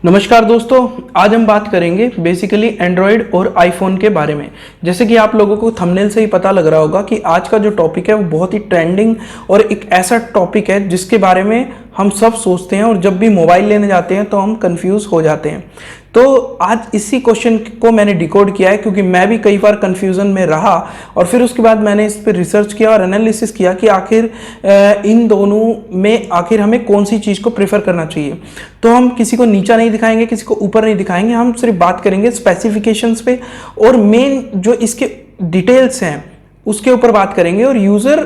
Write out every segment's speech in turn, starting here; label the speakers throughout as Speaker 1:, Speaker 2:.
Speaker 1: नमस्कार दोस्तों, आज हम बात करेंगे बेसिकली एंड्रॉयड और आईफोन के बारे में। जैसे कि आप लोगों को थंबनेल से ही पता लग रहा होगा कि आज का जो टॉपिक है वो बहुत ही ट्रेंडिंग और एक ऐसा टॉपिक है जिसके बारे में हम सब सोचते हैं और जब भी मोबाइल लेने जाते हैं तो हम कंफ्यूज हो जाते हैं। तो आज इसी क्वेश्चन को मैंने डिकोड किया है क्योंकि मैं भी कई बार कंफ्यूजन में रहा और फिर उसके बाद मैंने इस पर रिसर्च किया और एनालिसिस किया कि आखिर इन दोनों में आखिर हमें कौन सी चीज़ को प्रेफर करना चाहिए। तो हम किसी को नीचा नहीं दिखाएंगे, किसी को ऊपर नहीं दिखाएंगे, हम सिर्फ बात करेंगे स्पेसिफिकेशंस पे और मेन जो इसके डिटेल्स हैं उसके ऊपर बात करेंगे और यूज़र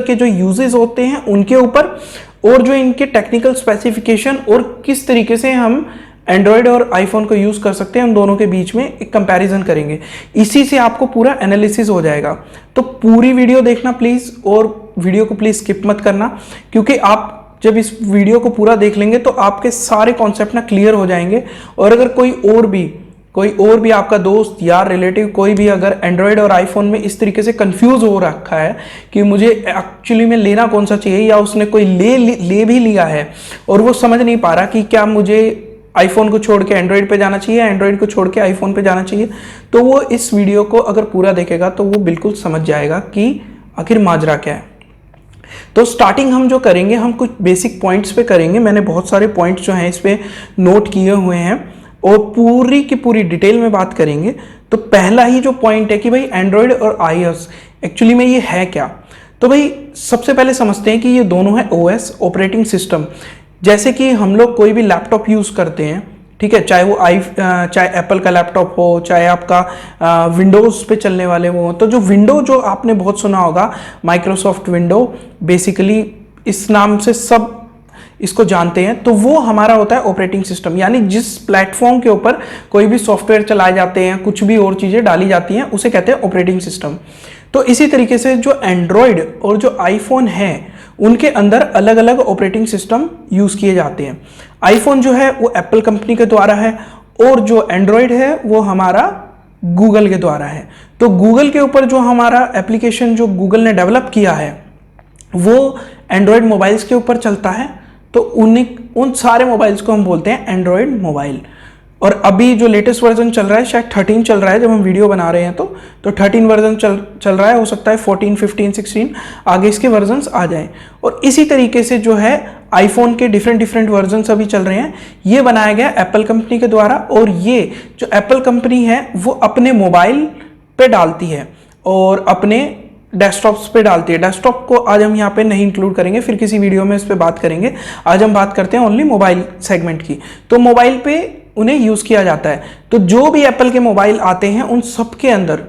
Speaker 1: के जो यूजेस होते हैं उनके ऊपर और जो इनके टेक्निकल स्पेसिफिकेशन और किस तरीके से हम एंड्रॉयड और आईफोन को यूज़ कर सकते हैं उन दोनों के बीच में एक कंपैरिजन करेंगे। इसी से आपको पूरा एनालिसिस हो जाएगा। तो पूरी वीडियो देखना प्लीज़ और वीडियो को प्लीज़ स्किप मत करना, क्योंकि आप जब इस वीडियो को पूरा देख लेंगे तो आपके सारे कॉन्सेप्ट ना क्लियर हो जाएंगे। और अगर कोई और भी आपका दोस्त यार रिलेटिव कोई भी अगर एंड्रॉयड और आईफोन में इस तरीके से कंफ्यूज हो रखा है कि मुझे एक्चुअली में लेना कौन सा चाहिए, या उसने कोई ले भी लिया है और वो समझ नहीं पा रहा कि क्या मुझे आईफोन को छोड़ के एंड्रॉयड पे जाना चाहिए, एंड्रॉयड को छोड़ के आईफोन पे जाना चाहिए, तो वो इस वीडियो को अगर पूरा देखेगा तो वो बिल्कुल समझ जाएगा कि आखिर माजरा क्या है। तो स्टार्टिंग हम जो करेंगे, हम कुछ बेसिक पॉइंट्स पे करेंगे। मैंने बहुत सारे पॉइंट्स जो हैं इस पे नोट किए हुए हैं और पूरी की पूरी डिटेल में बात करेंगे। तो पहला ही जो पॉइंट है कि भाई एंड्रॉयड और आईओएस एक्चुअली में ये है क्या। तो भाई सबसे पहले समझते हैं कि ये दोनों है ओएस, ऑपरेटिंग सिस्टम। जैसे कि हम लोग कोई भी लैपटॉप यूज़ करते हैं, ठीक है, चाहे वो चाहे एप्पल का लैपटॉप हो, चाहे आपका विंडोज़ पे चलने वाले वो हो। तो जो विंडो जो आपने बहुत सुना होगा, माइक्रोसॉफ्ट विंडो, बेसिकली इस नाम से सब इसको जानते हैं। तो वो हमारा होता है ऑपरेटिंग सिस्टम, यानी जिस प्लेटफॉर्म के ऊपर कोई भी सॉफ्टवेयर चलाए जाते हैं, कुछ भी और चीज़ें डाली जाती हैं, उसे कहते हैं ऑपरेटिंग सिस्टम। तो इसी तरीके से जो एंड्रॉयड और जो आईफोन है उनके अंदर अलग अलग ऑपरेटिंग सिस्टम यूज़ किए जाते हैं। आईफोन जो है वो एप्पल कंपनी के द्वारा है और जो एंड्रॉयड है वो हमारा गूगल के द्वारा है। तो गूगल के ऊपर जो हमारा एप्लीकेशन जो गूगल ने डेवलप किया है वो एंड्रॉयड मोबाइल्स के ऊपर चलता है। तो उन सारे मोबाइल्स को हम बोलते हैं एंड्रॉयड मोबाइल। और अभी जो लेटेस्ट वर्जन चल रहा है, शायद 13 चल रहा है जब हम वीडियो बना रहे हैं, तो 13 वर्जन चल रहा है। हो सकता है 14, 15, 16 आगे इसके वर्जन्स आ जाएं। और इसी तरीके से जो है आईफोन के डिफरेंट वर्जन्स अभी चल रहे हैं। ये बनाया गया एप्पल कंपनी के द्वारा और ये जो एप्पल कंपनी है वो अपने मोबाइल पे डालती है और अपने डेस्कटॉप्स पे डालती है। डेस्कटॉप को आज हम यहाँ पे नहीं इंक्लूड करेंगे, फिर किसी वीडियो में इस पे बात करेंगे। आज हम बात करते हैं ओनली मोबाइल सेगमेंट की। तो मोबाइल पे उन्हें यूज़ किया जाता है। तो जो भी एप्पल के मोबाइल आते हैं उन सब के अंदर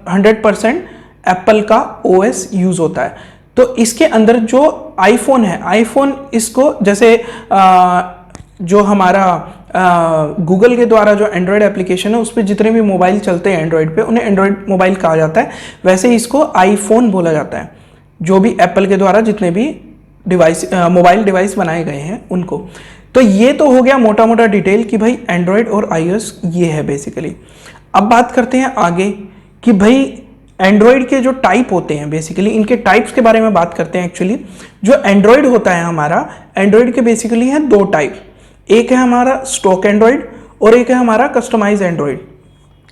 Speaker 1: 100% एप्पल का ओएस यूज़ होता है। तो इसके अंदर जो आईफोन है, आईफोन इसको जैसे जो हमारा गूगल के द्वारा जो एंड्रॉयड एप्लीकेशन है उस पर जितने भी मोबाइल चलते हैं एंड्रॉयड पे उन्हें एंड्रॉयड मोबाइल कहा जाता है। वैसे इसको आईफोन बोला जाता है, जो भी एप्पल के द्वारा जितने भी मोबाइल डिवाइस बनाए गए हैं उनको। तो ये तो हो गया मोटा मोटा डिटेल कि भाई एंड्रॉयड और आईओएस ये है बेसिकली। अब बात करते हैं आगे कि भाई एंड्रॉयड के जो टाइप होते हैं, बेसिकली इनके टाइप्स के बारे में बात करते हैं। एक्चुअली जो एंड्रॉयड होता है हमारा, एंड्रॉयड के बेसिकली हैं दो टाइप। एक है हमारा स्टॉक एंड्रॉयड और एक है हमारा कस्टमाइज एंड्रॉयड।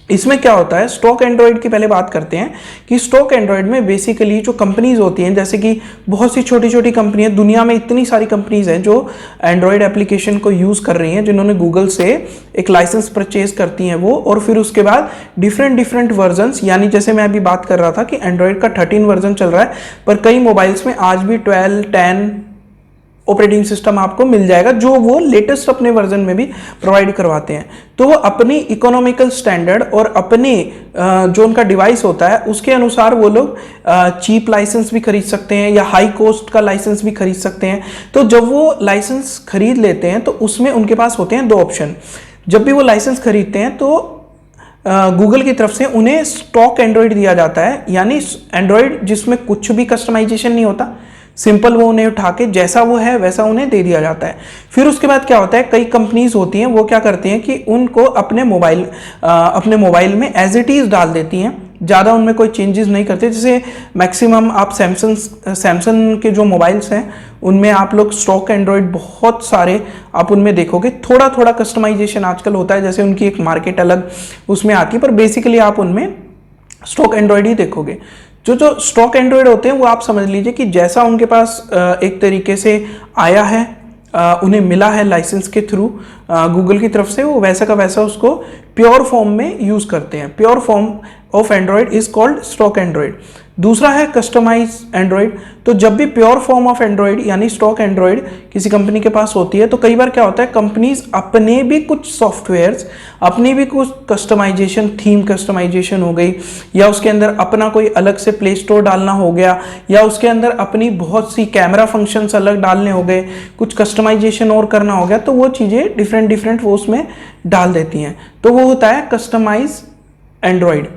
Speaker 1: इसमें क्या होता है, स्टॉक एंड्रॉयड की पहले बात करते हैं कि स्टॉक एंड्रॉयड में बेसिकली जो कंपनीज होती हैं, जैसे कि बहुत सी छोटी छोटी कंपनियां, दुनिया में इतनी सारी कंपनीज हैं जो एंड्रॉयड एप्लीकेशन को यूज़ कर रही हैं, जिन्होंने गूगल से एक लाइसेंस परचेज करती हैं वो, और फिर उसके बाद डिफरेंट वर्जन्स, यानी जैसे मैं अभी बात कर रहा था कि एंड्रॉयड का 13 वर्जन चल रहा है, पर कई मोबाइल्स में आज भी 12, 10 ऑपरेटिंग सिस्टम आपको मिल जाएगा, जो वो लेटेस्ट अपने वर्जन में भी प्रोवाइड करवाते हैं। तो वो अपनी इकोनॉमिकल स्टैंडर्ड और अपने जो उनका डिवाइस होता है उसके अनुसार वो लोग चीप लाइसेंस भी खरीद सकते हैं या हाई कॉस्ट का लाइसेंस भी खरीद सकते हैं। तो जब वो लाइसेंस खरीद लेते हैं तो उसमें उनके पास होते हैं दो ऑप्शन। जब भी वो लाइसेंस खरीदते हैं तो गूगल की तरफ से उन्हें स्टॉक एंड्रॉयड दिया जाता है, यानी एंड्रॉयड जिसमें कुछ भी कस्टमाइजेशन नहीं होता, सिंपल वो उन्हें उठा के जैसा वो है वैसा उन्हें दे दिया जाता है। फिर उसके बाद क्या होता है, कई कंपनीज होती हैं वो क्या करती हैं कि उनको अपने मोबाइल में एज इट इज़ डाल देती हैं ज़्यादा उनमें कोई चेंजेस नहीं करते। जैसे मैक्सिमम आप सैमसंग के जो मोबाइल्स हैं उनमें आप लोग स्टॉक एंड्रॉयड बहुत सारे आप उनमें देखोगे, थोड़ा थोड़ा कस्टमाइजेशन आजकल होता है, जैसे उनकी एक मार्केट अलग उसमें आती है, पर बेसिकली आप उनमें स्टॉक एंड्रॉयड ही देखोगे। जो स्टॉक एंड्रॉयड होते हैं वो आप समझ लीजिए कि जैसा उनके पास एक तरीके से आया है, उन्हें मिला है लाइसेंस के थ्रू गूगल की तरफ से, वो वैसा का वैसा उसको प्योर फॉर्म में यूज करते हैं। Pure form of Android is called stock Android. दूसरा है कस्टमाइज एंड्रॉयड। तो जब भी प्योर फॉर्म ऑफ एंड्रॉयड यानी स्टॉक एंड्रॉयड किसी कंपनी के पास होती है तो कई बार क्या होता है, कंपनीज अपने भी कुछ सॉफ्टवेयर्स, अपनी भी कुछ कस्टमाइजेशन, थीम कस्टमाइजेशन हो गई, या उसके अंदर अपना कोई अलग से प्ले स्टोर डालना हो गया, या उसके अंदर अपनी बहुत सी कैमरा फंक्शंस अलग डालने हो गए, कुछ कस्टमाइजेशन और करना हो गया, तो वो चीज़ें डिफरेंट वो उसमें डाल देती हैं। तो वो होता है कस्टमाइज एंड्रॉयड।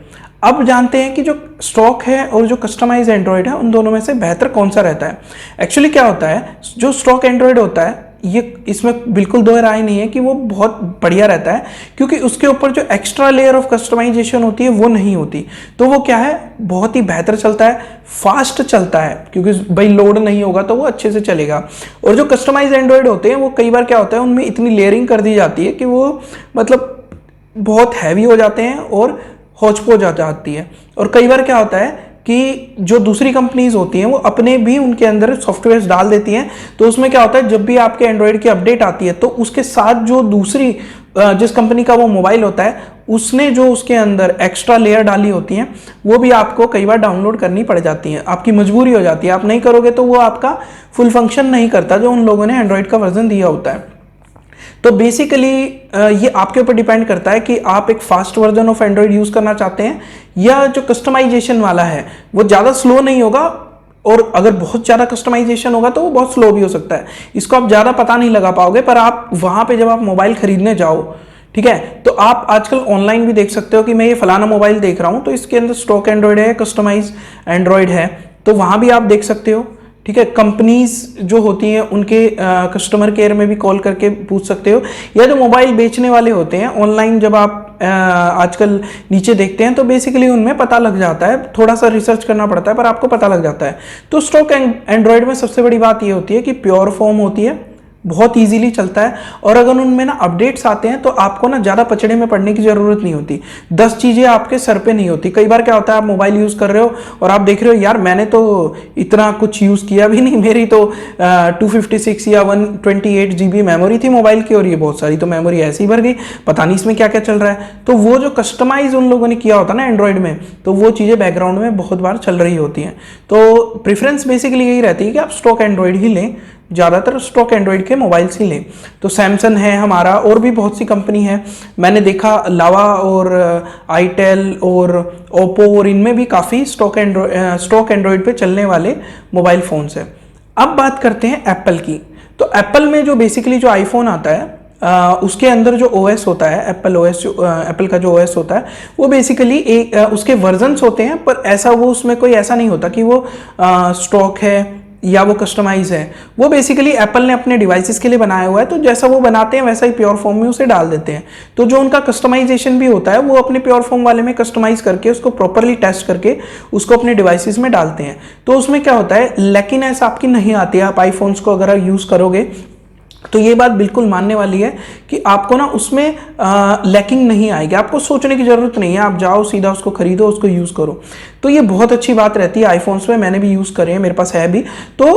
Speaker 1: अब जानते हैं कि जो स्टॉक है और जो कस्टमाइज एंड्रॉयड है उन दोनों में से बेहतर कौन सा रहता है। एक्चुअली क्या होता है, जो स्टॉक एंड्रॉयड होता है ये इसमें बिल्कुल दो राय नहीं है कि वो बहुत बढ़िया रहता है, क्योंकि उसके ऊपर जो एक्स्ट्रा लेयर ऑफ कस्टमाइजेशन होती है वो नहीं होती। तो वो क्या है, बहुत ही बेहतर चलता है, फास्ट चलता है, क्योंकि भाई लोड नहीं होगा तो वो अच्छे से चलेगा। और जो कस्टमाइज एंड्रॉयड होते हैं वो कई बार क्या होता है, उनमें इतनी लेयरिंग कर दी जाती है कि वो मतलब बहुत हैवी हो जाते हैं और हौच-पौच आ जाती है। और कई बार क्या होता है कि जो दूसरी कंपनीज होती हैं वो अपने भी उनके अंदर सॉफ्टवेयर्स डाल देती हैं, तो उसमें क्या होता है, जब भी आपके एंड्रॉयड की अपडेट आती है तो उसके साथ जो दूसरी जिस कंपनी का वो मोबाइल होता है उसने जो उसके अंदर एक्स्ट्रा लेयर डाली होती हैं वो भी आपको कई बार डाउनलोड करनी पड़ जाती है, आपकी मजबूरी हो जाती है। आप नहीं करोगे तो वो आपका फुल फंक्शन नहीं करता जो उन लोगों ने एंड्रॉयड का वर्जन दिया होता है। तो बेसिकली ये आपके ऊपर डिपेंड करता है कि आप एक fast version of Android use करना चाहते हैं या जो कस्टमाइजेशन वाला है वो ज़्यादा स्लो नहीं होगा, और अगर बहुत ज़्यादा कस्टमाइजेशन होगा तो वो बहुत स्लो भी हो सकता है। इसको आप ज़्यादा पता नहीं लगा पाओगे, पर आप वहाँ पे जब आप मोबाइल खरीदने जाओ, ठीक है, तो आप आजकल ऑनलाइन भी देख सकते हो कि मैं ये फलाना मोबाइल देख रहा हूँ तो इसके अंदर स्टॉक एंड्रॉयड है, कस्टमाइज एंड्रॉयड है, तो वहाँ भी आप देख सकते हो। ठीक है, कंपनीज जो होती हैं उनके कस्टमर केयर में भी कॉल करके पूछ सकते हो, या जो मोबाइल बेचने वाले होते हैं ऑनलाइन जब आप आजकल नीचे देखते हैं तो बेसिकली उनमें पता लग जाता है, थोड़ा सा रिसर्च करना पड़ता है पर आपको पता लग जाता है। तो स्टॉक एंड्रॉयड में सबसे बड़ी बात ये होती है कि प्योर फॉर्म होती है, बहुत इजीली चलता है, और अगर उनमें ना अपडेट्स आते हैं तो आपको ना ज़्यादा पचड़े में पड़ने की ज़रूरत नहीं होती। 10 चीज़ें आपके सर पे नहीं होती। कई बार क्या होता है, आप मोबाइल यूज़ कर रहे हो और आप देख रहे हो यार मैंने तो इतना कुछ यूज़ किया भी नहीं, मेरी तो 256 या 128 GB मेमोरी थी मोबाइल की और ये बहुत सारी तो मेमोरी ऐसी भर गई, पता नहीं इसमें क्या क्या चल रहा है। तो वो जो कस्टमाइज उन लोगों ने किया होता ना एंड्रॉयड में, तो वो चीज़ें बैकग्राउंड में बहुत बार चल रही होती हैं। तो प्रेफरेंस बेसिकली यही रहती है कि आप स्टॉक एंड्रॉयड ही लें, ज़्यादातर स्टॉक एंड्रॉयड के मोबाइल्स ही लें। तो सैमसंग है हमारा, और भी बहुत सी कंपनी है, मैंने देखा लावा और आईटेल और ओप्पो, और इनमें भी काफ़ी स्टॉक एंड्रॉयड पे चलने वाले मोबाइल फ़ोन्स हैं। अब बात करते हैं एप्पल की। तो एप्पल में जो बेसिकली जो आईफोन आता है उसके अंदर जो ओएस होता है, एप्पल ओएस, एप्पल का जो ओएस होता है वो बेसिकली एक उसके वर्जन्स होते हैं, पर ऐसा वो उसमें कोई ऐसा नहीं होता कि वो स्टॉक है या वो कस्टमाइज है। वो बेसिकली एप्पल ने अपने डिवाइसेस के लिए बनाया हुआ है, तो जैसा वो बनाते हैं वैसा ही प्योर फॉर्म में उसे डाल देते हैं। तो जो उनका कस्टमाइजेशन भी होता है वो अपने प्योर फॉर्म वाले में कस्टमाइज करके उसको प्रॉपरली टेस्ट करके उसको अपने डिवाइसेस में डालते हैं। तो उसमें क्या होता है, लैकिनेस आपकी नहीं आती है। आप आईफोन्स को अगर यूज़ करोगे तो ये बात बिल्कुल मानने वाली है कि आपको ना उसमें लैकिंग नहीं आएगी, आपको सोचने की ज़रूरत नहीं है, आप जाओ सीधा उसको खरीदो, उसको यूज़ करो। तो ये बहुत अच्छी बात रहती है आईफोन्स में, मैंने भी यूज़ करे हैं, मेरे पास है भी। तो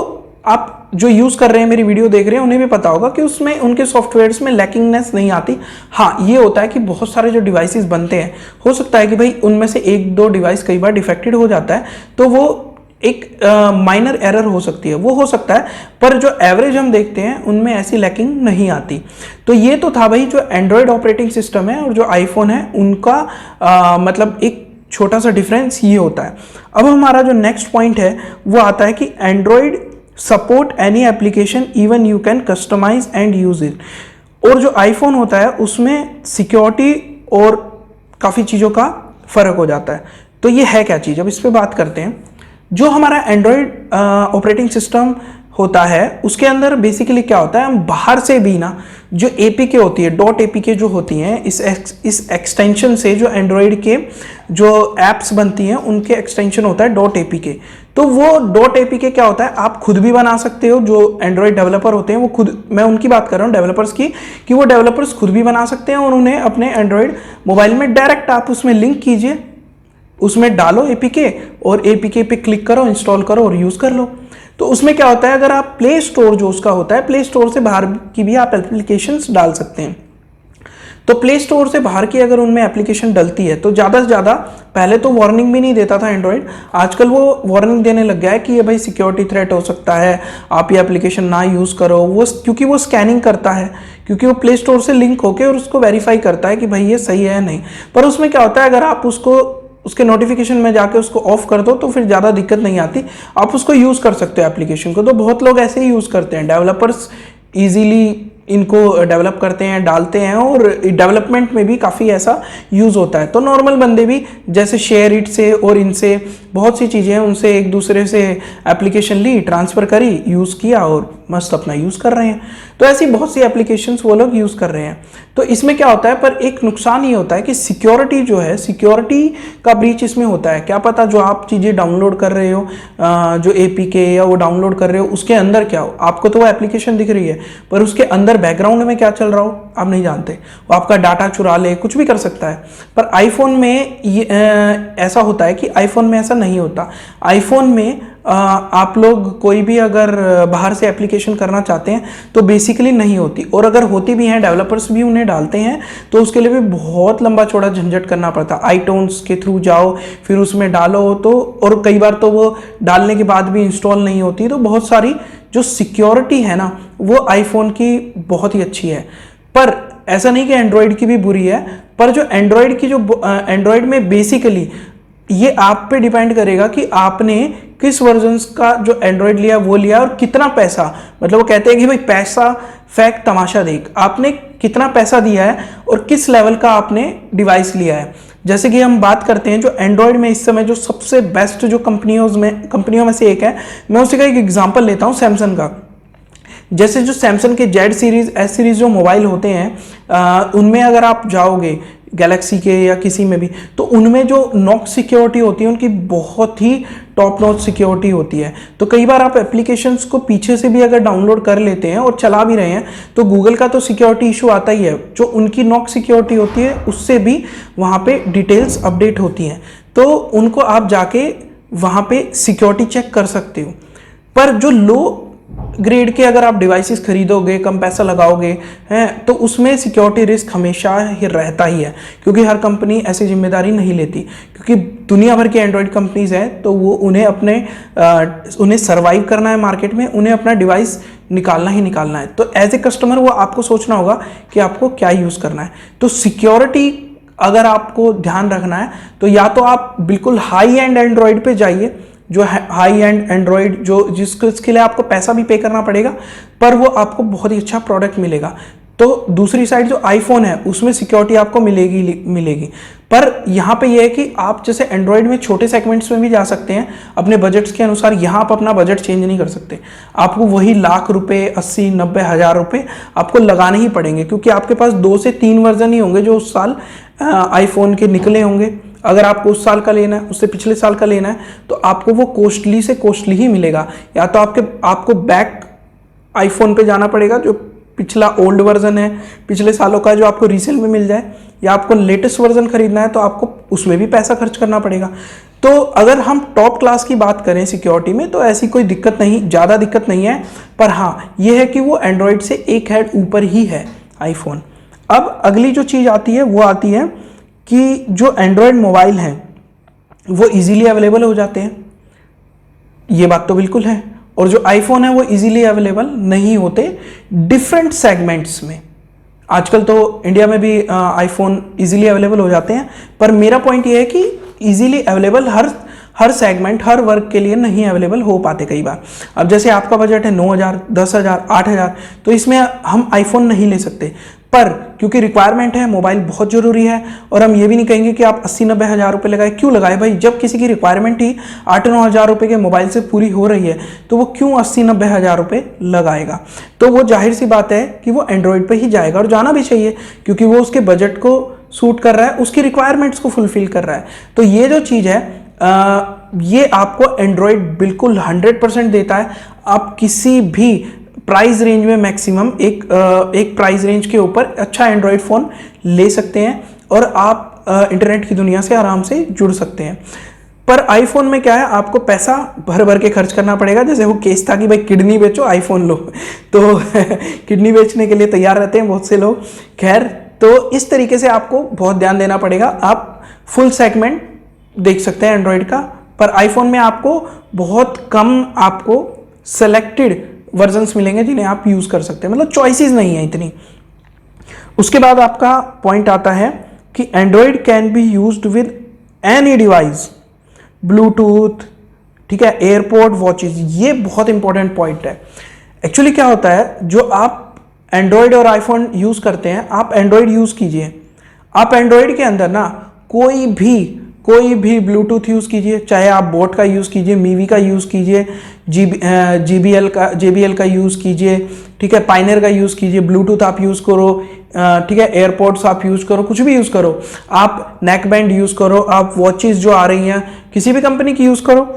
Speaker 1: आप जो यूज़ कर रहे हैं, मेरी वीडियो देख रहे हैं, उन्हें भी पता होगा कि उसमें उनके सॉफ्टवेयर्स में लैकिंगनेस नहीं आती। हाँ, ये होता है कि बहुत सारे जो डिवाइसेस बनते हैं, हो सकता है कि भाई उनमें से 1-2 डिवाइस कई बार डिफेक्टेड हो जाता है, तो वो एक माइनर एरर हो सकती है, वो हो सकता है, पर जो एवरेज हम देखते हैं उनमें ऐसी लैकिंग नहीं आती। तो ये तो था भाई जो एंड्रॉयड ऑपरेटिंग सिस्टम है और जो आईफोन है उनका मतलब एक छोटा सा डिफरेंस ये होता है। अब हमारा जो नेक्स्ट पॉइंट है वो आता है कि Android support any application even you can customise and use it. और जो आईफोन होता है उसमें सिक्योरिटी और काफ़ी चीज़ों का फ़र्क हो जाता है। तो ये है क्या चीज़, अब इस पर बात करते हैं। जो हमारा एंड्रॉयड ऑपरेटिंग सिस्टम होता है उसके अंदर बेसिकली क्या होता है, हम बाहर से भी ना जो एपीके होती है, डॉट एपीके जो होती हैं, इस एक्सटेंशन से जो एंड्रॉयड के जो एप्स बनती हैं उनके एक्सटेंशन होता है डॉट एपीके। तो वो डॉट एपीके क्या होता है, आप खुद भी बना सकते हो, जो एंड्रॉयड डेवलपर होते हैं वो खुद, मैं उनकी बात कर रहा हूँ डेवलपर्स की, कि वो डेवलपर्स खुद भी बना सकते हैं और उन्हें अपने एंड्रॉयड मोबाइल में डायरेक्ट आप उसमें लिंक कीजिए, उसमें डालो एपीके और एपीके पे क्लिक करो, इंस्टॉल करो और यूज़ कर लो। तो उसमें क्या होता है, अगर आप प्ले स्टोर जो उसका होता है, प्ले स्टोर से बाहर की भी आप एप्लीकेशंस डाल सकते हैं। तो प्ले स्टोर से बाहर की अगर उनमें एप्लीकेशन डलती है तो ज़्यादा से ज़्यादा, पहले तो वार्निंग भी नहीं देता था एंड्रॉयड, आजकल वो वार्निंग देने लग गया है कि ये भाई सिक्योरिटी थ्रेट हो सकता है, आप ये एप्लीकेशन ना यूज़ करो। वो क्योंकि वो स्कैनिंग करता है, क्योंकि वो प्ले स्टोर से लिंक होकर और उसको वेरीफाई करता है कि भाई ये सही है या नहीं। पर उसमें क्या होता है, अगर आप उसको उसके नोटिफिकेशन में जाके उसको ऑफ कर दो तो फिर ज़्यादा दिक्कत नहीं आती, आप उसको यूज़ कर सकते हो एप्लीकेशन को। तो बहुत लोग ऐसे ही यूज़ करते हैं, डेवलपर्स इजीली इनको डेवलप करते हैं, डालते हैं, और डेवलपमेंट में भी काफ़ी ऐसा यूज़ होता है। तो नॉर्मल बंदे भी जैसे शेयर इट से और इनसे बहुत सी चीज़ें हैं, उनसे एक दूसरे से एप्लीकेशन ली, ट्रांसफ़र करी, यूज़ किया और मस्त अपना यूज़ कर रहे हैं। तो ऐसी बहुत सी एप्लीकेशंस वो लोग यूज़ कर रहे हैं। तो इसमें क्या होता है, पर एक नुकसान ये होता है कि सिक्योरिटी जो है, सिक्योरिटी का ब्रीच इसमें होता है। क्या पता जो आप चीज़ें डाउनलोड कर रहे हो, जो एपीके या वो डाउनलोड कर रहे हो, उसके अंदर क्या हो, आपको तो वो एप्लीकेशन दिख रही है पर उसके अंदर बैकग्राउंड में क्या चल रहा हो आप नहीं जानते। वो आपका डाटा चुरा ले, कुछ भी कर सकता है। पर आईफोन में ये ऐसा होता है कि आईफोन में ऐसा नहीं होता। आईफोन में आप लोग कोई भी अगर बाहर से एप्लीकेशन करना चाहते हैं तो बेसिकली नहीं होती, और अगर होती भी हैं, डेवलपर्स भी उन्हें डालते हैं तो उसके लिए भी बहुत लंबा चौड़ा झंझट करना पड़ता है। आईटोन्स के थ्रू जाओ, फिर उसमें डालो, तो और कई बार तो वो डालने के बाद भी इंस्टॉल नहीं होती। तो बहुत सारी जो सिक्योरिटी है ना वो आईफोन की बहुत ही अच्छी है। पर ऐसा नहीं कि एंड्रॉयड की भी बुरी है, पर जो एंड्रॉयड की, जो एंड्रॉयड में बेसिकली ये आप पे डिपेंड करेगा कि आपने किस वर्जन्स का जो एंड्रॉयड लिया वो लिया और कितना पैसा, मतलब वो कहते हैं कि भाई पैसा फेंक तमाशा देख, आपने कितना पैसा दिया है और किस लेवल का आपने डिवाइस लिया है। जैसे कि हम बात करते हैं जो एंड्रॉयड में इस समय जो सबसे बेस्ट जो कंपनियों में से एक है, मैं उसी का एक एग्जांपल लेता हूँ सैमसंग का। जैसे जो सैमसंग के जेड सीरीज, एस सीरीज जो मोबाइल होते हैं, उनमें अगर आप जाओगे गैलेक्सी के या किसी में भी, तो उनमें जो नॉक सिक्योरिटी होती है उनकी बहुत ही टॉप नॉच सिक्योरिटी होती है। तो कई बार आप एप्लीकेशंस को पीछे से भी अगर डाउनलोड कर लेते हैं और चला भी रहे हैं तो गूगल का तो सिक्योरिटी इशू आता ही है, जो उनकी नॉक सिक्योरिटी होती है उससे भी वहाँ पे डिटेल्स अपडेट होती हैं, तो उनको आप जाके वहाँ पे सिक्योरिटी चेक कर सकते हो। पर जो लो ग्रेड के अगर आप डिवाइसेस खरीदोगे, कम पैसा लगाओगे हैं, तो उसमें सिक्योरिटी रिस्क हमेशा ही रहता ही है, क्योंकि हर कंपनी ऐसी जिम्मेदारी नहीं लेती। क्योंकि दुनिया भर की एंड्रॉयड कंपनीज हैं तो वो उन्हें सर्वाइव करना है मार्केट में, उन्हें अपना डिवाइस निकालना ही निकालना है। तो एज ए कस्टमर वो आपको सोचना होगा कि आपको क्या यूज़ करना है। तो सिक्योरिटी अगर आपको ध्यान रखना है तो या तो आप बिल्कुल हाई एंड एंड्रॉयड पे जाइए, जो हाई एंड एंड्रॉयड जिसके लिए आपको पैसा भी पे करना पड़ेगा, पर वो आपको बहुत ही अच्छा प्रोडक्ट मिलेगा। तो दूसरी साइड जो आईफोन है उसमें सिक्योरिटी आपको मिलेगी। पर यहाँ पे ये है कि आप जैसे एंड्रॉयड में छोटे सेगमेंट्स में भी जा सकते हैं अपने बजट्स के अनुसार, यहाँ आप अपना बजट चेंज नहीं कर सकते। आपको वही लाख रुपए, 80-90 हज़ार रुपये आपको लगाने ही पड़ेंगे, क्योंकि आपके पास 2 से 3 वर्जन ही होंगे जो उस साल आईफोन के निकले होंगे। अगर आपको उस साल का लेना है, उससे पिछले साल का लेना है, तो आपको वो कॉस्टली से कॉस्टली ही मिलेगा। या तो आपको बैक आईफोन पे जाना पड़ेगा जो पिछला ओल्ड वर्जन है, पिछले सालों का, जो आपको रीसेल में मिल जाए, या आपको लेटेस्ट वर्जन खरीदना है तो आपको उसमें भी पैसा खर्च करना पड़ेगा। तो अगर हम टॉप क्लास की बात करें सिक्योरिटी में तो ऐसी कोई दिक्कत नहीं, ज़्यादा दिक्कत नहीं है। पर हाँ ये है कि वो एंड्रॉयड से एक हेड ऊपर ही है आईफोन। अब अगली जो चीज़ आती है वो आती है कि जो एंड्रॉयड मोबाइल हैं वो इजीली अवेलेबल हो जाते हैं, ये बात तो बिल्कुल है, और जो आईफोन है वो इजीली अवेलेबल नहीं होते डिफरेंट सेगमेंट्स में। आजकल तो इंडिया में भी आईफोन इजीली अवेलेबल हो जाते हैं, पर मेरा पॉइंट ये है कि इजीली अवेलेबल हर सेगमेंट, हर वर्ग के लिए नहीं अवेलेबल हो पाते कई बार। अब जैसे आपका बजट है 9,000, 10,000, 8,000, तो इसमें हम आईफोन नहीं ले सकते। पर क्योंकि रिक्वायरमेंट है, मोबाइल बहुत जरूरी है, और हम ये भी नहीं कहेंगे कि आप 80-90 हज़ार रुपये लगाए। क्यों लगाए भाई? जब किसी की रिक्वायरमेंट ही 8-9 हज़ार रुपये के मोबाइल से पूरी हो रही है तो वो क्यों 80-90 हज़ार रुपये लगाएगा? तो वो जाहिर सी बात है कि वो एंड्रॉयड पे ही जाएगा, और जाना भी चाहिए क्योंकि वो उसके बजट को सूट कर रहा है, उसकी रिक्वायरमेंट्स को फुलफिल कर रहा है। तो ये जो चीज़ है ये आपको एंड्रॉयड बिल्कुल 100% देता है। आप किसी भी प्राइस रेंज में मैक्सिमम एक प्राइस रेंज के ऊपर अच्छा एंड्रॉयड फ़ोन ले सकते हैं और आप इंटरनेट की दुनिया से आराम से जुड़ सकते हैं। पर आईफोन में क्या है, आपको पैसा भर भर के खर्च करना पड़ेगा। जैसे वो केस था कि भाई किडनी बेचो आईफोन लो, तो किडनी बेचने के लिए तैयार रहते हैं बहुत से लोग। खैर, तो इस तरीके से आपको बहुत ध्यान देना पड़ेगा। आप फुल सेगमेंट देख सकते हैं एंड्रॉयड का, पर आईफोन में आपको बहुत कम आपको सेलेक्टेड वर्जन्स मिलेंगे जिन्हें आप यूज कर सकते हैं, मतलब चॉइसेस नहीं है इतनी। उसके बाद आपका पॉइंट आता है कि Android can be used with any device, Bluetooth, ठीक है, एयरपोर्ट, वॉचेस। ये बहुत इंपॉर्टेंट पॉइंट है। एक्चुअली क्या होता है, जो आप एंड्रॉयड और आईफोन यूज करते हैं, आप एंड्रॉयड यूज कीजिए। आप एंड्रॉयड के अंदर ना कोई भी ब्लूटूथ यूज़ कीजिए, चाहे आप बोट का यूज़ कीजिए, मीवी का यूज़ कीजिए, JBL का यूज़ कीजिए, ठीक है, पाइनियर का यूज़ कीजिए, ब्लूटूथ आप यूज़ करो, ठीक है, एयरपोर्ट्स आप यूज़ करो, कुछ भी यूज़ करो, आप नेक बैंड यूज़ करो, आप वॉचेस जो आ रही हैं किसी भी कंपनी की यूज़ करो,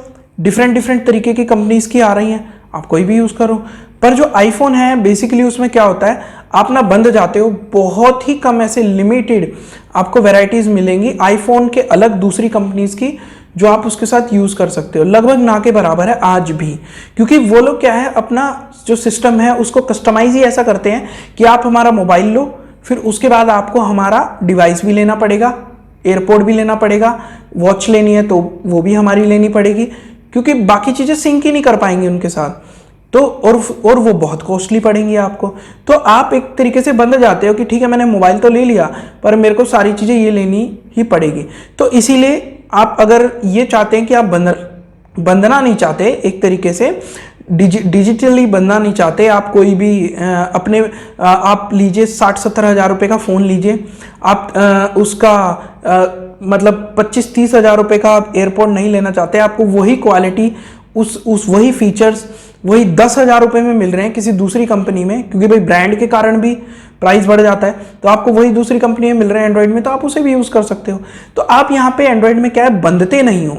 Speaker 1: डिफरेंट तरीके की कंपनीज की आ रही हैं, आप कोई भी यूज़ करो। पर जो आईफोन है बेसिकली उसमें क्या होता है, आप ना बंद जाते हो, बहुत ही कम ऐसे लिमिटेड आपको वैरायटीज मिलेंगी आईफोन के अलग दूसरी कंपनीज की जो आप उसके साथ यूज कर सकते हो। लगभग ना के बराबर है आज भी, क्योंकि वो लोग क्या है, अपना जो सिस्टम है उसको कस्टमाइज ही ऐसा करते हैं कि आप हमारा मोबाइल लो, फिर उसके बाद आपको हमारा डिवाइस भी लेना पड़ेगा, एयरपोर्ट भी लेना पड़ेगा, वॉच लेनी है तो वो भी हमारी लेनी पड़ेगी, क्योंकि बाकी चीजें सिंक ही नहीं कर पाएंगी उनके साथ, तो और वो बहुत कॉस्टली पड़ेंगी आपको। तो आप एक तरीके से बंद जाते हो कि ठीक है मैंने मोबाइल तो ले लिया पर मेरे को सारी चीज़ें ये लेनी ही पड़ेगी। तो इसीलिए आप अगर ये चाहते हैं कि आप बंधना नहीं चाहते, एक तरीके से डिजिटली बंधना नहीं चाहते, आप कोई भी आप लीजिए 60-70 हज़ार रुपये का फ़ोन लीजिए, आप उसका मतलब 25-30 हज़ार रुपये का आप एयरपोर्ट नहीं लेना चाहते, आपको वही क्वालिटी उस वही फीचर्स वही 10 हज़ार रुपये में मिल रहे हैं किसी दूसरी कंपनी में, क्योंकि भाई ब्रांड के कारण भी प्राइस बढ़ जाता है, तो आपको वही दूसरी कंपनी में मिल रहे हैं एंड्रॉयड में, तो आप उसे भी यूज़ कर सकते हो। तो आप यहाँ पे एंड्रॉयड में क्या है, बंधते नहीं हो।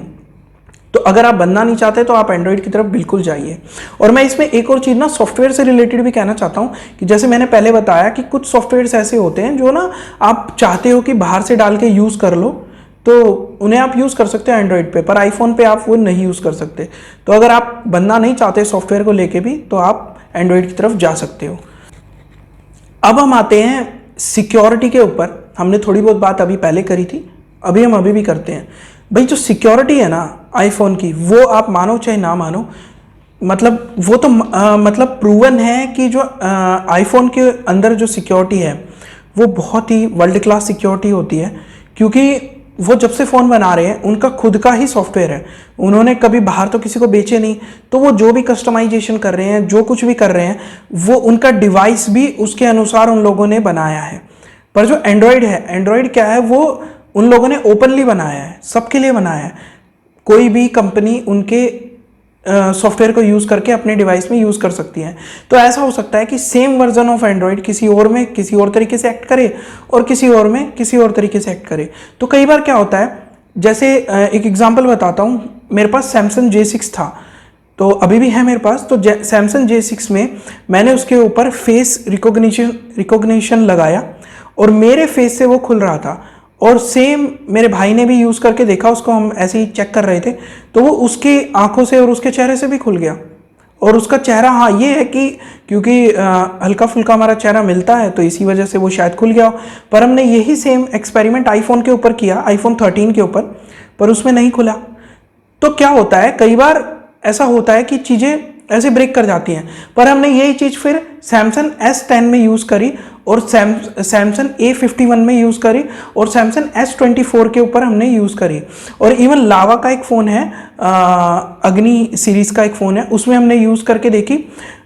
Speaker 1: तो अगर आप बनना नहीं चाहते तो आप एंड्रॉयड की तरफ बिल्कुल जाइए। और मैं इसमें एक और चीज़ ना सॉफ्टवेयर से रिलेटेड भी कहना चाहता हूँ कि जैसे मैंने पहले बताया कि कुछ सॉफ्टवेयर्स ऐसे होते हैं जो ना आप चाहते हो कि बाहर से डाल के यूज़ कर लो, तो उन्हें आप यूज़ कर सकते हो एंड्रॉयड पे, पर आईफोन पे आप वो नहीं यूज़ कर सकते। तो अगर आप बनना नहीं चाहते सॉफ्टवेयर को लेके भी, तो आप एंड्रॉयड की तरफ जा सकते हो। अब हम आते हैं सिक्योरिटी के ऊपर। हमने थोड़ी बहुत बात अभी पहले करी थी, हम अभी भी करते हैं। भाई जो सिक्योरिटी है ना आईफोन की, वो आप मानो चाहे ना मानो, मतलब वो तो मतलब प्रूवन है कि जो आईफोन के अंदर जो सिक्योरिटी है वो बहुत ही वर्ल्ड क्लास सिक्योरिटी होती है, क्योंकि वो जब से फ़ोन बना रहे हैं उनका खुद का ही सॉफ्टवेयर है, उन्होंने कभी बाहर तो किसी को बेचे नहीं, तो वो जो भी कस्टमाइजेशन कर रहे हैं, जो कुछ भी कर रहे हैं, वो उनका डिवाइस भी उसके अनुसार उन लोगों ने बनाया है। पर जो एंड्रॉयड है, एंड्रॉयड क्या है, वो उन लोगों ने ओपनली बनाया है, सबके लिए बनाया है। कोई भी कंपनी उनके सॉफ्टवेयर को यूज़ करके अपने डिवाइस में यूज़ कर सकती है। तो ऐसा हो सकता है कि सेम वर्जन ऑफ एंड्रॉयड किसी और में किसी और तरीके से एक्ट करे और किसी और में किसी और तरीके से एक्ट करे। तो कई बार क्या होता है, जैसे एक एग्जांपल बताता हूँ, मेरे पास सैमसंग J6 था, तो अभी भी है मेरे पास। तो सैमसंग J6 में मैंने उसके ऊपर फेस रिकॉग्निशन लगाया और मेरे फेस से वो खुल रहा था, और सेम मेरे भाई ने भी यूज़ करके देखा, उसको हम ऐसे ही चेक कर रहे थे, तो वो उसकी आंखों से और उसके चेहरे से भी खुल गया। और उसका चेहरा, हाँ ये है कि क्योंकि हल्का फुल्का हमारा चेहरा मिलता है तो इसी वजह से वो शायद खुल गया हो। पर हमने यही सेम एक्सपेरिमेंट आईफोन के ऊपर किया, आईफोन 13 के ऊपर, पर उसमें नहीं खुला। तो क्या होता है, कई बार ऐसा होता है कि चीज़ें ऐसे ब्रेक कर जाती हैं। पर हमने यही चीज़ फिर सैमसंग S10 में यूज़ करी और सैमसंग A51 में यूज़ करी और सैमसंग S24 के ऊपर हमने यूज़ करी। और इवन लावा का एक फ़ोन है, अग्नि सीरीज़ का एक फ़ोन है, उसमें हमने यूज़ करके देखी,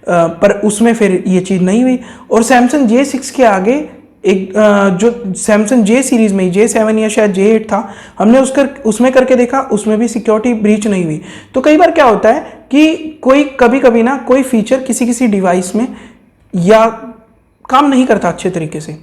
Speaker 1: पर उसमें फिर ये चीज़ नहीं हुई। और सैमसंग J6 के आगे एक जो सैमसंग जे सीरीज़ में J7 या शायद J8 था, हमने उसमें करके देखा, उसमें भी सिक्योरिटी ब्रीच नहीं हुई। तो कई बार क्या होता है कि कोई कभी कभी ना कोई फीचर किसी डिवाइस में या काम नहीं करता अच्छे तरीके से,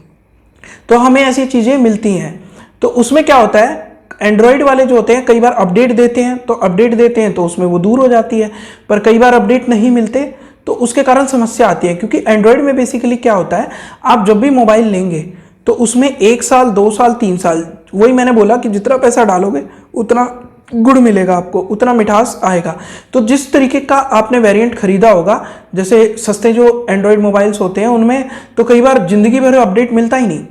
Speaker 1: तो हमें ऐसी चीज़ें मिलती हैं। तो उसमें क्या होता है, एंड्रॉयड वाले जो होते हैं कई बार अपडेट देते हैं, तो अपडेट देते हैं तो उसमें वो दूर हो जाती है, पर कई बार अपडेट नहीं मिलते तो उसके कारण समस्या आती है। क्योंकि एंड्रॉयड में बेसिकली क्या होता है, आप जब भी मोबाइल लेंगे तो उसमें 1 साल 2 साल 3 साल, वही मैंने बोला कि जितना पैसा डालोगे उतना गुड़ मिलेगा आपको, उतना मिठास आएगा। तो जिस तरीके का आपने वेरिएंट खरीदा होगा, जैसे सस्ते जो एंड्रॉयड मोबाइल्स होते हैं उनमें तो कई बार जिंदगी भर अपडेट मिलता ही नहीं,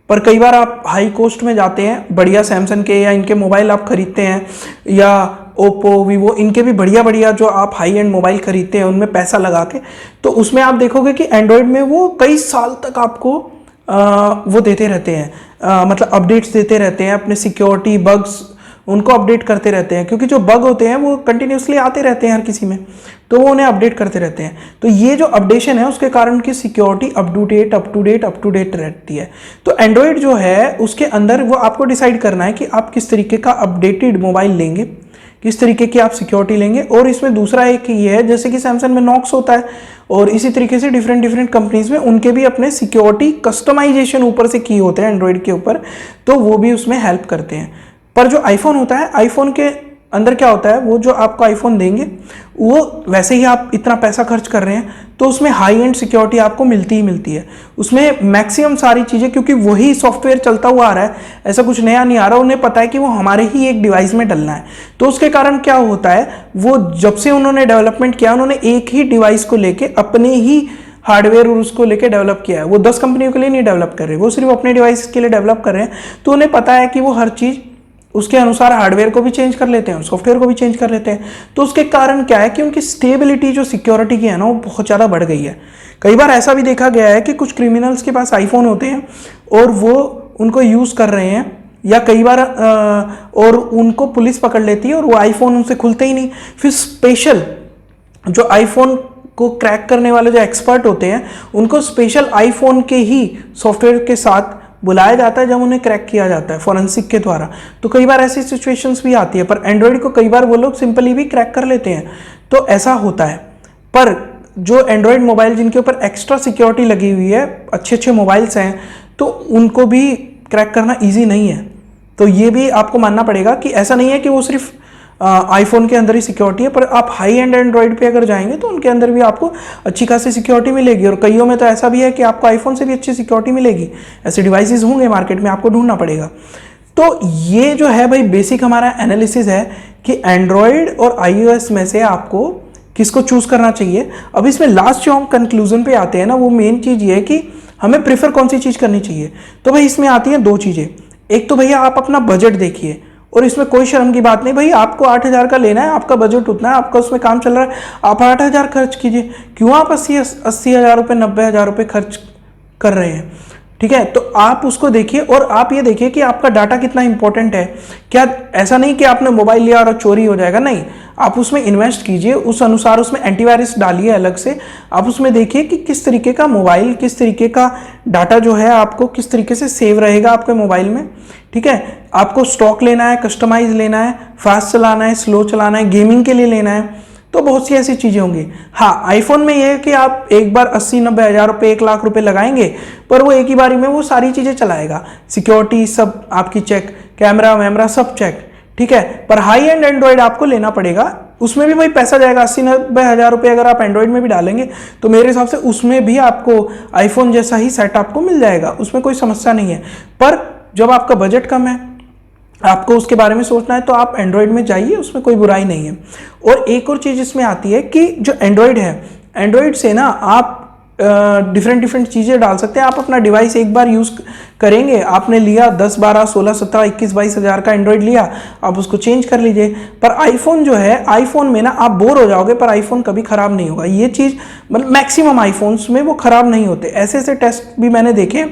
Speaker 1: पर कई बार आप हाई कॉस्ट में जाते हैं, बढ़िया सैमसंग के या इनके मोबाइल आप खरीदते हैं, या ओप्पो वीवो इनके भी बढ़िया जो आप हाई एंड मोबाइल खरीदते हैं उनमें पैसा लगा के, तो उसमें आप देखोगे कि एंड्रॉयड में वो कई साल तक आपको वो देते रहते हैं, मतलब अपडेट्स देते रहते हैं, अपने सिक्योरिटी बग्स उनको अपडेट करते रहते हैं। क्योंकि जो बग होते हैं वो कंटिन्यूसली आते रहते हैं हर किसी में, तो वो उन्हें अपडेट करते रहते हैं। तो ये जो अपडेशन है उसके कारण की सिक्योरिटी अप टू डेट रहती है। तो एंड्रॉयड जो है उसके अंदर वो आपको डिसाइड करना है कि आप किस तरीके का अपडेटेड मोबाइल लेंगे, किस तरीके की आप सिक्योरिटी लेंगे। और इसमें दूसरा एक ये है, जैसे कि सैमसंग में नॉक्स होता है और इसी तरीके से डिफरेंट कंपनीज में उनके भी अपने सिक्योरिटी कस्टमाइजेशन ऊपर से किए होते हैं एंड्रॉयड के ऊपर, तो वो भी उसमें हेल्प करते हैं। पर जो आईफोन होता है, आईफोन के अंदर क्या होता है, वो जो आपको आईफोन देंगे वो वैसे ही आप इतना पैसा खर्च कर रहे हैं तो उसमें हाई एंड सिक्योरिटी आपको मिलती ही मिलती है। उसमें मैक्सिमम सारी चीज़ें, क्योंकि वही सॉफ्टवेयर चलता हुआ आ रहा है, ऐसा कुछ नया नहीं आ रहा, उन्हें पता है कि वो हमारे ही एक डिवाइस में डलना है। तो उसके कारण क्या होता है, वो जब से उन्होंने डेवलपमेंट किया, उन्होंने एक ही डिवाइस को लेके अपने ही हार्डवेयर और उसको लेके डेवलप किया है। वो 10 कंपनियों के लिए नहीं डेवलप कर रहे, वो सिर्फ अपने डिवाइस के लिए डेवलप कर रहे हैं। तो उन्हें पता है कि वो हर चीज़ उसके अनुसार हार्डवेयर को भी चेंज कर लेते हैं और सॉफ्टवेयर को भी चेंज कर लेते हैं। तो उसके कारण क्या है कि उनकी स्टेबिलिटी जो सिक्योरिटी की है ना, वो बहुत ज़्यादा बढ़ गई है। कई बार ऐसा भी देखा गया है कि कुछ क्रिमिनल्स के पास आईफोन होते हैं और वो उनको यूज़ कर रहे हैं, या कई बार और उनको पुलिस पकड़ लेती है और वो आईफोन उनसे खुलते ही नहीं। फिर स्पेशल जो आईफोन को क्रैक करने वाले जो एक्सपर्ट होते हैं, उनको स्पेशल आईफोन के ही सॉफ्टवेयर के साथ बुलाया जाता है जब उन्हें क्रैक किया जाता है फॉरेंसिक के द्वारा। तो कई बार ऐसी सिचुएशंस भी आती है, पर एंड्रॉयड को कई बार वो लोग सिंपली भी क्रैक कर लेते हैं, तो ऐसा होता है। पर जो एंड्रॉयड मोबाइल जिनके ऊपर एक्स्ट्रा सिक्योरिटी लगी हुई है, अच्छे मोबाइल्स हैं, तो उनको भी क्रैक करना ईजी नहीं है। तो ये भी आपको मानना पड़ेगा कि ऐसा नहीं है कि वो सिर्फ आईफोन के अंदर ही सिक्योरिटी है, पर आप हाई एंड एंड्रॉयड पे अगर जाएंगे तो उनके अंदर भी आपको अच्छी खासी सिक्योरिटी मिलेगी। और कईयों में तो ऐसा भी है कि आपको आईफोन से भी अच्छी सिक्योरिटी मिलेगी। ऐसे डिवाइसेस होंगे मार्केट में, आपको ढूंढना पड़ेगा। तो ये जो है भाई बेसिक हमारा एनालिसिस है कि एंड्रॉयड और iOS में से आपको किसको चूज करना चाहिए। अब इसमें लास्ट जो हम कंक्लूजन पे आते हैं ना, वो मेन चीज ये है कि हमें प्रेफर कौन सी चीज करनी चाहिए। तो भाई इसमें आती हैं 2 चीजें। एक तो भैया आप अपना बजट देखिए, और इसमें कोई शर्म की बात नहीं भाई, आपको 8,000 का लेना है, आपका बजट उतना है, आपका उसमें काम चल रहा है, आप 8,000 खर्च कीजिए। क्यों आप 80,000 रुपये 90,000 रुपये खर्च कर रहे हैं, ठीक है। तो आप उसको देखिए और आप ये देखिए कि आपका डाटा कितना इंपॉर्टेंट है। क्या ऐसा नहीं कि आपने मोबाइल लिया और चोरी हो जाएगा, नहीं, आप उसमें इन्वेस्ट कीजिए, उस अनुसार उसमें एंटीवायरस डालिए अलग से। आप उसमें देखिए कि किस तरीके का मोबाइल, किस तरीके का डाटा जो है आपको किस तरीके से सेव रहेगा आपके मोबाइल में, ठीक है। आपको स्टॉक लेना है, कस्टमाइज लेना है, फास्ट चलाना है, स्लो चलाना है, गेमिंग के लिए लेना है, तो बहुत सी ऐसी चीज़ें होंगी। हाँ, आईफोन में ये है कि आप एक बार 80-90 हज़ार रुपये 1 लाख रुपए लगाएंगे, पर वो एक ही बारी में वो सारी चीज़ें चलाएगा, सिक्योरिटी सब आपकी चेक, कैमरा वैमरा सब चेक, ठीक है। पर हाई एंड एंड्रॉयड आपको लेना पड़ेगा, उसमें भी भाई पैसा जाएगा। 80-90 हज़ार रुपये अगर आप एंड्रॉयड में भी डालेंगे तो मेरे हिसाब से उसमें भी आपको आईफोन जैसा ही सेट आपको मिल जाएगा, उसमें कोई समस्या नहीं है। पर जब आपका बजट कम है, आपको उसके बारे में सोचना है, तो आप एंड्रॉयड में जाइए, उसमें कोई बुराई नहीं है। और एक और चीज़ इसमें आती है कि जो एंड्रॉयड है, एंड्रॉयड से ना आप डिफरेंट चीज़ें डाल सकते हैं। आप अपना डिवाइस एक बार यूज़ करेंगे, आपने लिया 10, 12, 16, 17, 21, 22 हज़ार का एंड्रॉयड लिया, आप उसको चेंज कर लीजिए। पर आईफोन जो है, आईफोन में ना आप बोर हो जाओगे, पर आईफोन कभी ख़राब नहीं होगा। ये चीज़ मतलब मैक्सिमम आईफोन्स में वो ख़राब नहीं होते। ऐसे टेस्ट भी मैंने देखे,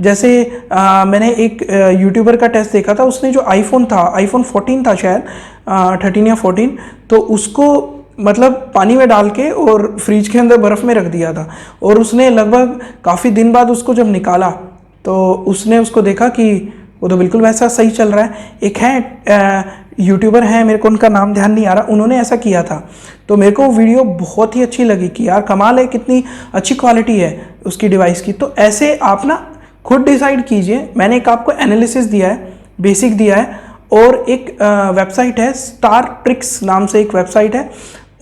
Speaker 1: जैसे मैंने एक यूट्यूबर का टेस्ट देखा था, उसने जो आईफोन था, आईफोन 14 था शायद, 13 या 14, तो उसको मतलब पानी में डाल के और फ्रिज के अंदर बर्फ़ में रख दिया था, और उसने लगभग काफ़ी दिन बाद उसको जब निकाला तो उसने उसको देखा कि वो तो बिल्कुल वैसा सही चल रहा है। एक है यूट्यूबर है, मेरे को उनका नाम ध्यान नहीं आ रहा, उन्होंने ऐसा किया था। तो मेरे को वीडियो बहुत ही अच्छी लगी कि यार कमाल है, कितनी अच्छी क्वालिटी है उसकी डिवाइस की। तो ऐसे आप ना खुद डिसाइड कीजिए। मैंने एक आपको एनालिसिस दिया है, बेसिक दिया है, और एक वेबसाइट है स्टार ट्रिक्स नाम से एक वेबसाइट है,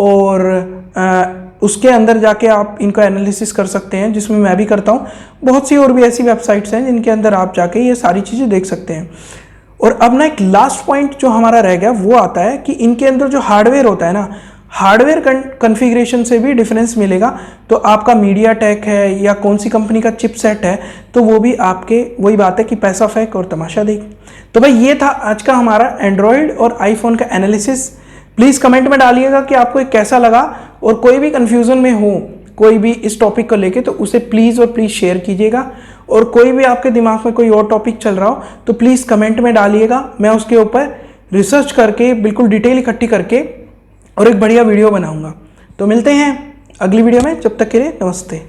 Speaker 1: और उसके अंदर जाके आप इनका एनालिसिस कर सकते हैं, जिसमें मैं भी करता हूँ। बहुत सी और भी ऐसी वेबसाइट्स हैं जिनके अंदर आप जाके ये सारी चीज़ें देख सकते हैं। और अब ना एक लास्ट पॉइंट जो हमारा रह गया वो आता है कि इनके अंदर जो हार्डवेयर होता है ना, हार्डवेयर कॉन्फ़िगरेशन से भी डिफरेंस मिलेगा। तो आपका मीडिया टेक है या कौन सी कंपनी का चिपसेट है, तो वो भी आपके, वही बात है कि पैसा फेंक और तमाशा देख। तो भाई ये था आज का हमारा एंड्रॉयड और आईफोन का एनालिसिस। प्लीज़ कमेंट में डालिएगा कि आपको कैसा लगा, और कोई भी कन्फ्यूज़न में हो कोई भी इस टॉपिक को लेके तो उसे प्लीज़ और प्लीज़ शेयर कीजिएगा। और कोई भी आपके दिमाग में कोई और टॉपिक चल रहा हो तो प्लीज़ कमेंट में डालिएगा, मैं उसके ऊपर रिसर्च करके बिल्कुल डिटेल इकट्ठी करके और एक बढ़िया वीडियो बनाऊंगा। तो मिलते हैं अगली वीडियो में, जब तक के लिए नमस्ते।